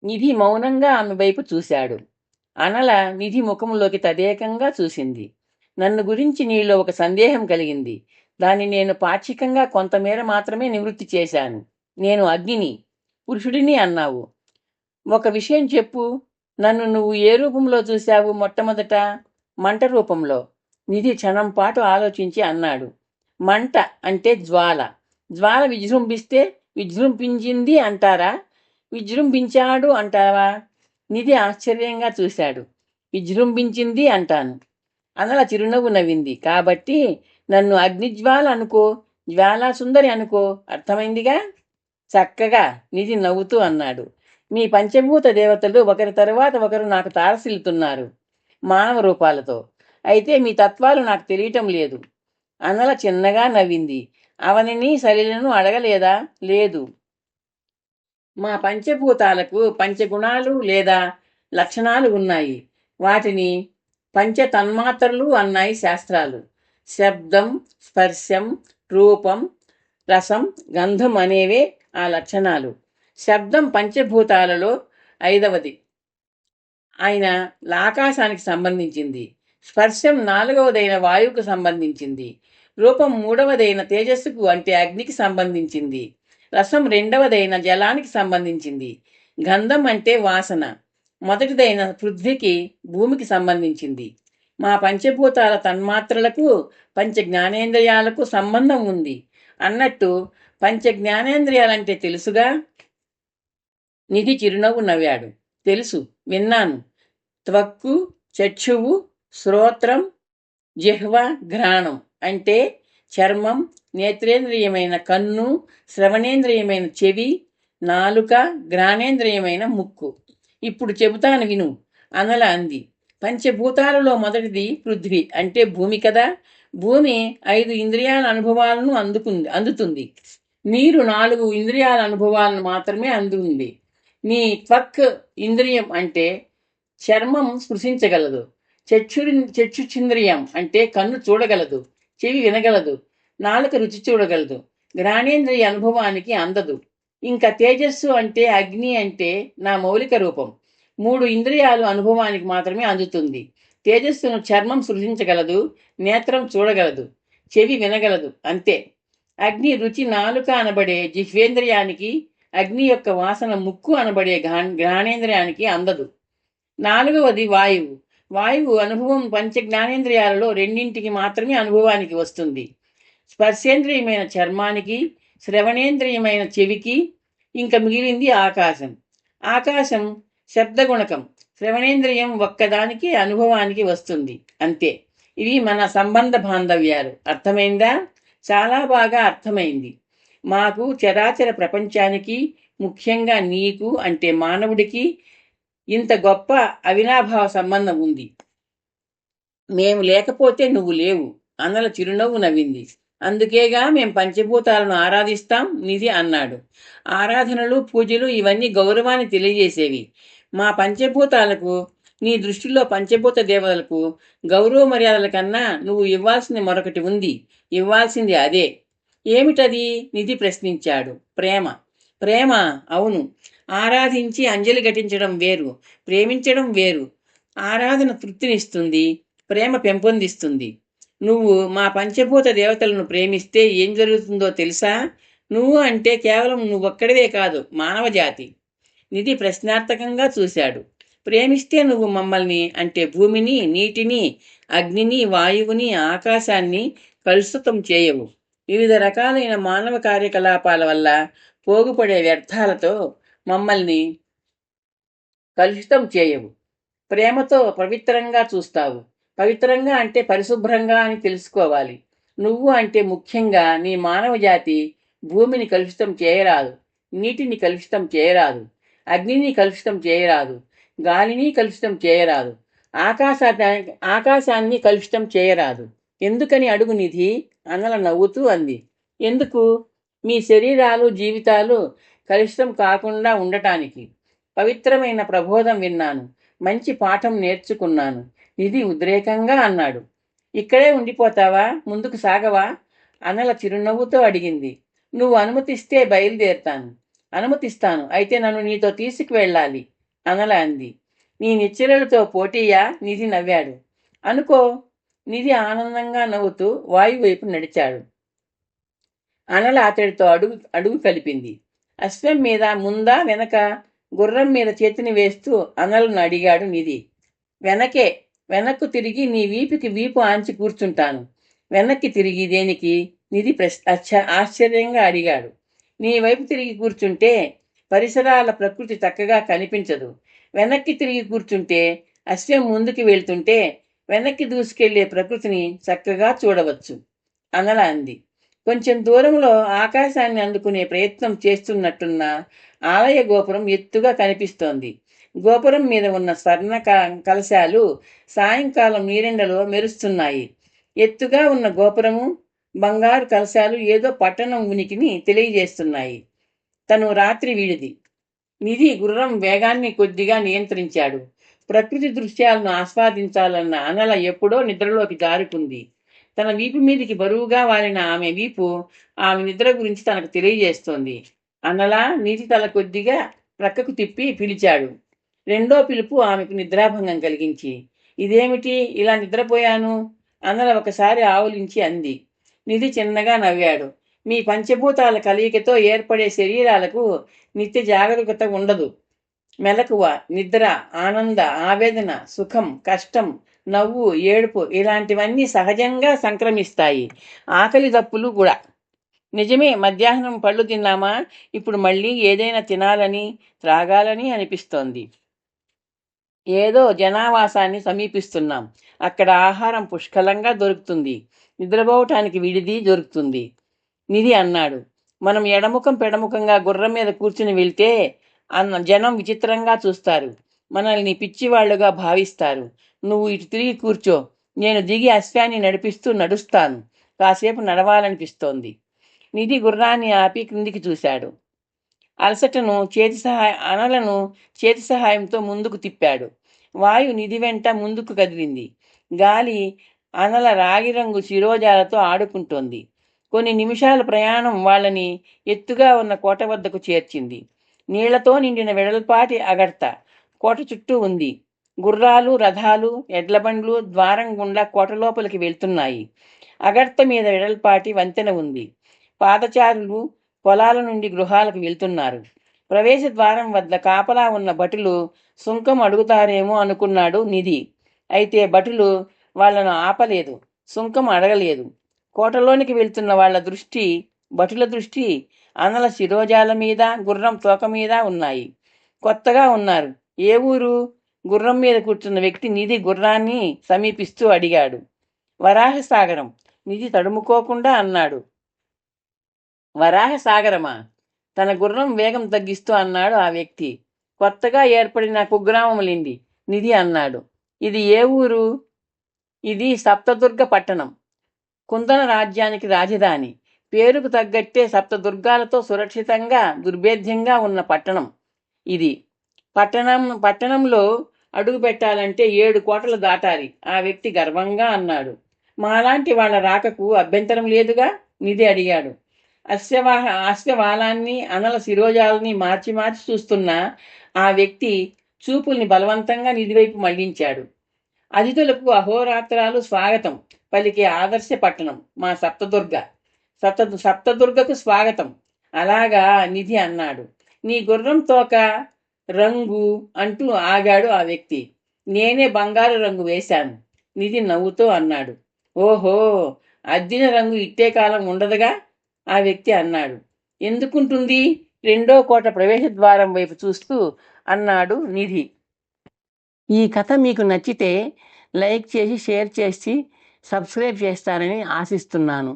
నిధి మౌనంగా ఆమె వైపు చూశాడు. అనల నిధి ముఖంలోకి తదేకంగా చూసింది. నన్ను గురించి నీలో ఒక సందేహం కలిగింది. దాన్ని నేను పాక్షికంగా కొంతమేర మాత్రమే నివృత్తి చేశాను. నేను అగ్నిని, పురుషుడిని అన్నావు. ఒక విషయం చెప్పు. నన్ను నువ్వు ఏ రూపంలో చూశావు మొట్టమొదట? మంట రూపంలో. నిధి క్షణం పాటు ఆలోచించి అన్నాడు. మంట అంటే జ్వాల. జ్వాల విజృంభిస్తే విజృంభించింది అంటారా, విజృంభించాడు అంటావా? నిధి ఆశ్చర్యంగా చూశాడు. విజృంభించింది అంటాను. అనల చిరునవ్వు నవ్వింది. కాబట్టి నన్ను అగ్నిజ్వాల అనుకో, జ్వాలాసుందరి అనుకో, అర్థమైందిగా? చక్కగా, నిధి నవ్వుతూ అన్నాడు. మీ పంచభూత దేవతలు ఒకరి తరువాత ఒకరు నాకు తారసిల్లుతున్నారు మానవ రూపాలతో. అయితే మీ తత్వాలు నాకు తెలియటం లేదు. అనల చిన్నగా నవ్వింది. అవనిని సలిలను అడగలేదా? లేదు. మా పంచభూతాలకు పంచగుణాలు లేదా లక్షణాలు ఉన్నాయి. వాటిని పంచ తన్మాత్రలు అన్నాయి శాస్త్రాలు. శబ్దం, స్పర్శం, రూపం, రసం, గంధం అనేవే ఆ లక్షణాలు. శబ్దం పంచభూతాలలో ఐదవది ఆయన ఆకాశానికి సంబంధించింది. స్పర్శం నాలుగవదైన వాయువుకు సంబంధించింది. రూపం మూడవదైన తేజస్సుకు అంటే అగ్నికి సంబంధించింది. రసం రెండవదైన జలానికి సంబంధించింది. గంధం అంటే వాసన మొదటిదైన పృథ్వీకి భూమికి సంబంధించింది. మా పంచభూతాల తన్మాత్రలకు పంచ జ్ఞానేంద్రియాలకు సంబంధం ఉంది అన్నట్టు పంచ జ్ఞానేంద్రియాలంటే తెలుసుగా? నిధి చిరునవ్వు నవ్వాడు. తెలుసు, విన్నాను. త్వక్కు, చక్షువు, శ్రోత్రం, జిహ్వ, ఘ్రాణం అంటే చర్మం, నేత్రేంద్రియమైన కన్ను, శ్రవణేంద్రియమైన చెవి, నాలుక, ఘ్రాణేంద్రియమైన ముక్కు. ఇప్పుడు చెబుతాను విను, అనల అంది. పంచభూతాలలో మొదటిది పృథ్వీ అంటే భూమి కదా. భూమి 5 ఇంద్రియాల అనుభవాలను అందుతుంది. నీరు 4 ఇంద్రియాల అనుభవాలను మాత్రమే అందుంది. నీ త్వక్ ఇంద్రియం అంటే చర్మం స్పృశించగలదు. చక్షుచింద్రియం అంటే కన్ను చూడగలదు, చెవి వినగలదు, నాలుక రుచి చూడగలదు, ఘ్రాణేంద్రియ అనుభవానికి అందదు. ఇంకా తేజస్సు అంటే అగ్ని అంటే నా మౌలిక రూపం. 3 ఇంద్రియాలు అనుభవానికి మాత్రమే అందుతుంది. తేజస్సును చర్మం సృజించగలదు, నేత్రం చూడగలదు, చెవి వినగలదు, అంతే. అగ్ని రుచి నాలుక అనబడే జిహ్వేంద్రియానికి, అగ్ని యొక్క వాసన ముక్కు అనబడే ఘ్రాణేంద్రియానికి అందదు. నాలుగవది వాయువు. వాయువు అనుభవం పంచ జ్ఞానేంద్రియాలలో రెండింటికి మాత్రమే అనుభవానికి వస్తుంది. స్పర్శేంద్రియమైన చర్మానికి, శ్రవణేంద్రియమైన చెవికి, ఇంకా మిగిలింది ఆకాశం. ఆకాశం శబ్దగుణకం. శ్రవణేంద్రియం ఒక్కదానికి అనుభవానికి వస్తుంది, అంతే. ఇవి మన సంబంధ బాంధవ్యాలు. అర్థమైందా? చాలా బాగా అర్థమైంది. మాకు చరాచర ప్రపంచానికి, ముఖ్యంగా నీకు అంటే మానవుడికి ఇంత గొప్ప అవినాభావ సంబంధం ఉంది. మేము లేకపోతే నువ్వు లేవు. అనల చిరునవ్వు నవ్వింది. అందుకేగా మేం పంచభూతాలను ఆరాధిస్తాం, నిధి అన్నాడు. ఆరాధనలు, పూజలు ఇవన్నీ గౌరవాన్ని తెలియజేసేవి. మా పంచభూతాలకు, నీ దృష్టిలో పంచభూత దేవతలకు గౌరవ మర్యాదల కన్నా నువ్వు ఇవ్వాల్సింది మరొకటి ఉంది. ఇవ్వాల్సింది అదే. ఏమిటది? నిధి ప్రశ్నించాడు. ప్రేమ. ప్రేమ, అవును. ఆరాధించి అంజలి ఘటించడం వేరు, ప్రేమించడం వేరు. ఆరాధన తృప్తినిస్తుంది, ప్రేమ పెంపొందిస్తుంది. నువ్వు మా పంచభూత దేవతలను ప్రేమిస్తే ఏం జరుగుతుందో తెలుసా? నువ్వు అంటే కేవలం నువ్వొక్కడివే కాదు, మానవజాతి. నిధి ప్రశ్నార్థకంగా చూశాడు. ప్రేమిస్తే నువ్వు మమ్మల్ని అంటే భూమిని, నీటిని, అగ్నిని, వాయువుని, ఆకాశాన్ని కలుషితం చేయవు. వివిధ రకాలైన మానవ కార్యకలాపాల వల్ల పోగుపడే వ్యర్థాలతో మమ్మల్ని కలుషితం చేయవు. ప్రేమతో పవిత్రంగా చూస్తావు. పవిత్రంగా అంటే పరిశుభ్రంగా అని తెలుసుకోవాలి. నువ్వు అంటే ముఖ్యంగా నీ మానవ జాతి భూమిని కలుషితం చేయరాదు, నీటిని కలుషితం చేయరాదు, అగ్నిని కలుషితం చేయరాదు, గాలిని కలుషితం చేయరాదు, ఆకాశాన్ని కలుషితం చేయరాదు. ఎందుకని అడుగు నిధి, అనల నవ్వుతూ అంది. ఎందుకు? మీ శరీరాలు, జీవితాలు కలుషితం కాకుండా ఉండటానికి. పవిత్రమైన ప్రబోధం విన్నాను, మంచి పాఠం నేర్చుకున్నాను, నిధి ఉద్రేకంగా అన్నాడు. ఇక్కడే ఉండిపోతావా? ముందుకు సాగవా? అనల చిరునవ్వుతో అడిగింది. నువ్వు అనుమతిస్తే బయలుదేరుతాను. అనుమతిస్తాను, అయితే నన్ను నీతో తీసుకువెళ్ళాలి అనల అంది. నీ నిచ్చెనలతో పోటీయా? నిధి నవ్వాడు. అనుకో. నిధి ఆనందంగా నవ్వుతూ వాయువు వైపు నడిచాడు. అనల అతడితో అడుగు అడుగు కలిపింది. అశ్వం మీద ముందా వెనక? గుర్రం మీద చేతిని వేస్తూ అనలను అడిగాడు నిధి. వెనకే. వెనక్కు తిరిగి నీ వీపుకి వీపు ఆంచి కూర్చుంటాను. వెనక్కి తిరిగి దేనికి? నిధి ఆశ్చర్యంగా అడిగాడు. నీ వైపు తిరిగి కూర్చుంటే పరిసరాల ప్రకృతి చక్కగా కనిపించదు. వెనక్కి తిరిగి కూర్చుంటే అశ్వం ముందుకు వెళ్తుంటే వెనక్కి దూసుకెళ్లే ప్రకృతిని చక్కగా చూడవచ్చు అనల అంది. కొంచెం దూరంలో ఆకాశాన్ని అందుకునే ప్రయత్నం చేస్తున్నట్టున్న ఆలయ గోపురం ఎత్తుగా కనిపిస్తోంది. గోపురం మీద ఉన్న స్వర్ణ కలశాలు సాయంకాలం నీరెండలో మెరుస్తున్నాయి. ఎత్తుగా ఉన్న గోపురము, బంగారు కలశాలు ఏదో పట్టణం ఉనికిని తెలియజేస్తున్నాయి. తను రాత్రి వీడిది. నిధి గుర్రం వేగాన్ని కొద్దిగా నియంత్రించాడు. ప్రకృతి దృశ్యాలను ఆస్వాదించాలన్న అనల ఎప్పుడో నిద్రలోకి జారుకుంది. తన వీపు మీదికి బరువుగా వాలిన ఆమె వీపు ఆమె నిద్ర గురించి తనకు తెలియజేస్తోంది. అనలా నీటి తల కొద్దిగా ప్రక్కకు తిప్పి పిలిచాడు. రెండో పిలుపు ఆమెకు నిద్రాభంగం కలిగించి, ఇదేమిటి ఇలా నిద్రపోయాను? అనల ఒకసారి ఆవులించి అంది. నిధి చిన్నగా నవ్వాడు. మీ పంచభూతాల కలయికతో ఏర్పడే శరీరాలకు నిత్య జాగరూకత ఉండదు. మెలకువ, నిద్ర, ఆనంద, ఆవేదన, సుఖం, కష్టం, నవ్వు, ఏడుపు ఇలాంటివన్నీ సహజంగా సంక్రమిస్తాయి. ఆకలి దప్పులు కూడా. నిజమే, మధ్యాహ్నం పళ్ళు తిన్నామా, ఇప్పుడు మళ్ళీ ఏదైనా తినాలని, త్రాగాలని అనిపిస్తోంది. ఏదో జనావాసాన్ని సమీపిస్తున్నాం. అక్కడ ఆహారం పుష్కలంగా దొరుకుతుంది. నిద్రపోవటానికి విడిది దొరుకుతుంది. నిధి అన్నాడు. మనం ఎడముఖం పెడముఖంగా గుర్రం మీద కూర్చుని వెళ్తే జనం విచిత్రంగా చూస్తారు. మనల్ని పిచ్చివాళ్లుగా భావిస్తారు. నువ్వు ఇటు తిరిగి కూర్చో. నేను దిగి అశ్వాన్ని నడుస్తాను. కాసేపు నడవాలనిపిస్తోంది. నిధి గుర్రాన్ని ఆపి క్రిందికి చూశాడు. అలసటను అనలను చేతి సహాయంతో ముందుకు తిప్పాడు. వాయు నిధి వెంట ముందుకు కదిలింది. గాలి అనల రాగి రంగు శిరోజాలతో ఆడుకుంటోంది. కొన్ని నిమిషాల ప్రయాణం వాళ్ళని ఎత్తుగా ఉన్న కోట వద్దకు చేర్చింది. నీళ్లతో నిండిన వెడల్పాటి అగర్త కోట చుట్టూ ఉంది. గుర్రాలు, రథాలు, ఎడ్లబండ్లు ద్వారం గుండా కోట లోపలికి వెళ్తున్నాయి. అగర్త మీద వెడల్పాటి వంతెన ఉంది. పాదచారులు పొలాల నుండి గృహాలకు వెళ్తున్నారు. ప్రవేశ ద్వారం వద్ద కాపలా ఉన్న భటులు సుంకం అడుగుతారేమో అనుకున్నాడు నిధి. అయితే భటులు వాళ్లను ఆపలేదు, సుంకం అడగలేదు. కోటలోనికి వెళ్తున్న భటుల దృష్టి అనల శిరోజాల మీద, గుర్రం తోక మీద ఉన్నాయి. కొత్తగా ఉన్నారు. ఏ ఊరు? గుర్రం మీద కూర్చున్న వ్యక్తి నిధి గుర్రాన్ని సమీపిస్తూ అడిగాడు. వరాహసాగరం. నిధి తడుముకోకుండా అన్నాడు. వరాహసాగరమా? తన గుర్రం వేగం తగ్గిస్తూ అన్నాడు ఆ వ్యక్తి. కొత్తగా ఏర్పడిన కుగ్రామములిండి, నిధి అన్నాడు. ఇది ఏ ఊరు? ఇది సప్తదుర్గ పట్టణం, కుందన రాజ్యానికి రాజధాని. పేరుకు తగ్గట్టే సప్తదుర్గాలతో సురక్షితంగా, దుర్భేద్యంగా ఉన్న పట్టణం ఇది. పట్టణంలో అడుగు పెట్టాలంటే 7 కోటలు దాటాలి, ఆ వ్యక్తి గర్వంగా అన్నాడు. మాలాంటి వాళ్ళ రాకకు అభ్యంతరం లేదుగా? నిధి అడిగాడు. అశ్వవాలాన్ని, అనల శిరోజాలని మార్చి మార్చి చూస్తున్న ఆ వ్యక్తి చూపుల్ని బలవంతంగా నిధివైపు మళ్లించాడు. అతిథులకు అహోరాత్రాలు స్వాగతం పలికే ఆదర్శ పట్టణం మా సప్తదుర్గ. సప్తదుర్గకు స్వాగతం. అలాగా, నిధి అన్నాడు. నీ గుర్రం తోక రంగు అంటూ ఆగాడు ఆ వ్యక్తి. నేనే బంగారు రంగు వేశాను, నిధి నవ్వుతూ అన్నాడు. ఓహో, అద్దిన రంగు ఇట్టే కాలం ఉండదుగా? ఆ వ్యక్తి అన్నాడు. ఎందుకుంటుంది? రెండో కోట ప్రవేశ ద్వారం వైపు చూస్తూ అన్నాడు నిధి. ఈ కథ మీకు నచ్చితే లైక్ చేసి, షేర్ చేసి, సబ్స్క్రైబ్ చేస్తారని ఆశిస్తున్నాను.